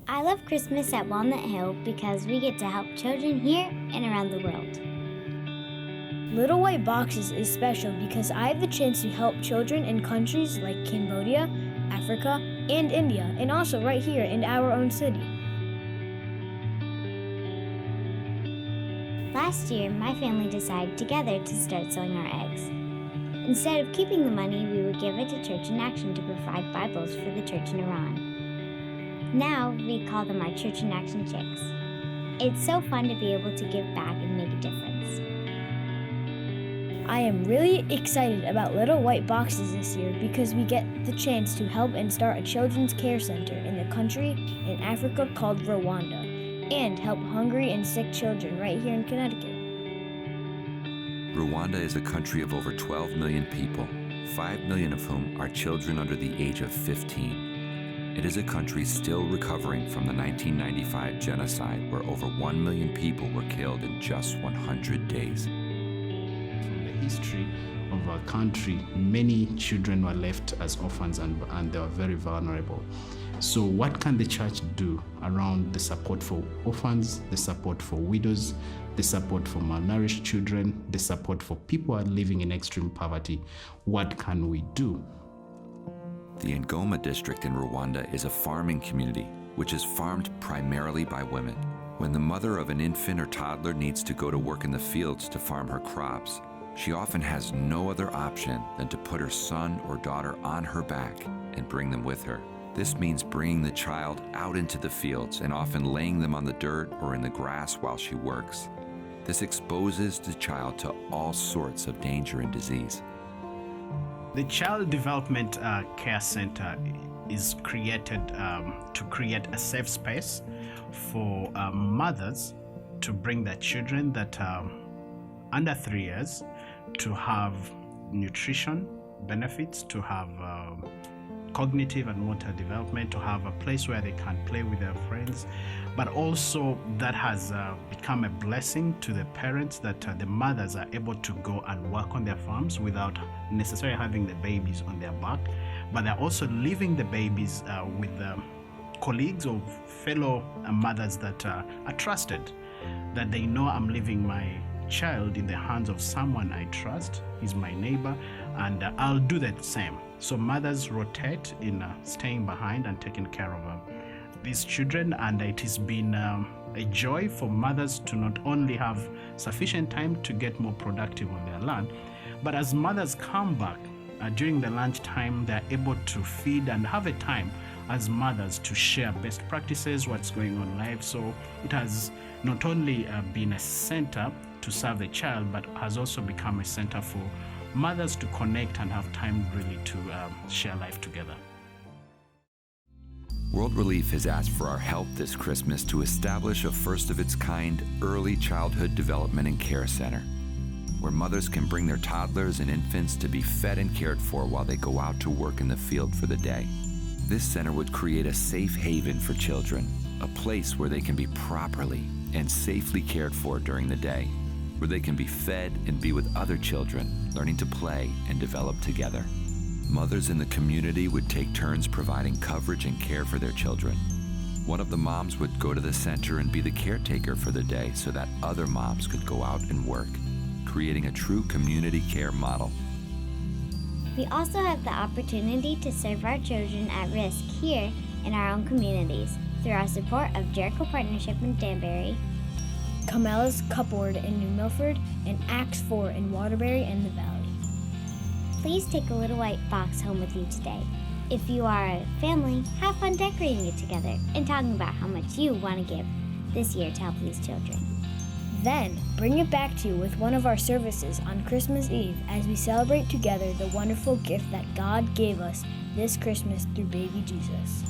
I love Christmas at Walnut Hill because we get to help children here and around the world. Little White Boxes is special because I have the chance to help children in countries like Cambodia, Africa, and India, and also right here in our own city. Last year, my family decided together to start selling our eggs. Instead of keeping the money, we would give it to Church in Action to provide Bibles for the church in Iran. Now, we call them our Church in Action Chicks. It's so fun to be able to give back and make a difference. I am really excited about Little White Boxes this year because we get the chance to help and start a children's care center in the country in Africa called Rwanda and help hungry and sick children right here in Connecticut. Rwanda is a country of over 12 million people, 5 million of whom are children under the age of 15. It is a country still recovering from the 1995 genocide where over 1 million people were killed in just 100 days. From the history of our country, many children were left as orphans and they were very vulnerable. So what can the church do around the support for orphans, the support for widows, the support for malnourished children, the support for people who are living in extreme poverty? What can we do? The Ngoma district in Rwanda is a farming community, which is farmed primarily by women. When the mother of an infant or toddler needs to go to work in the fields to farm her crops, she often has no other option than to put her son or daughter on her back and bring them with her. This means bringing the child out into the fields and often laying them on the dirt or in the grass while she works. This exposes the child to all sorts of danger and disease. The Child Development Care Center is created to create a safe space for mothers to bring their children that are under 3 years to have nutrition benefits, to have cognitive and motor development, to have a place where they can play with their friends, but also that has become a blessing to the parents that the mothers are able to go and work on their farms without necessarily having the babies on their back, but they're also leaving the babies with colleagues or fellow mothers that are trusted, that they know I'm leaving my child in the hands of someone I trust, he's my neighbor, and I'll do the same. So mothers rotate in staying behind and taking care of these children, and it has been a joy for mothers to not only have sufficient time to get more productive on their land, but as mothers come back during the lunch time, they're able to feed and have a time as mothers to share best practices, what's going on in life. So it has not only been a center to serve the child, but has also become a center for mothers to connect and have time really to share life together. World Relief has asked for our help this Christmas to establish a first-of-its-kind early childhood development and care center, where mothers can bring their toddlers and infants to be fed and cared for while they go out to work in the field for the day. This center would create a safe haven for children, a place where they can be properly and safely cared for during the day, where they can be fed and be with other children, learning to play and develop together. Mothers in the community would take turns providing coverage and care for their children. One of the moms would go to the center and be the caretaker for the day so that other moms could go out and work, creating a true community care model. We also have the opportunity to serve our children at risk here in our own communities through our support of Jericho Partnership in Danbury, Kamala's Cupboard in New Milford, and Acts 4 in Waterbury and the Valley. Please take a little white box home with you today. If you are a family, have fun decorating it together and talking about how much you want to give this year to help these children. Then, bring it back to you with one of our services on Christmas Eve as we celebrate together the wonderful gift that God gave us this Christmas through baby Jesus.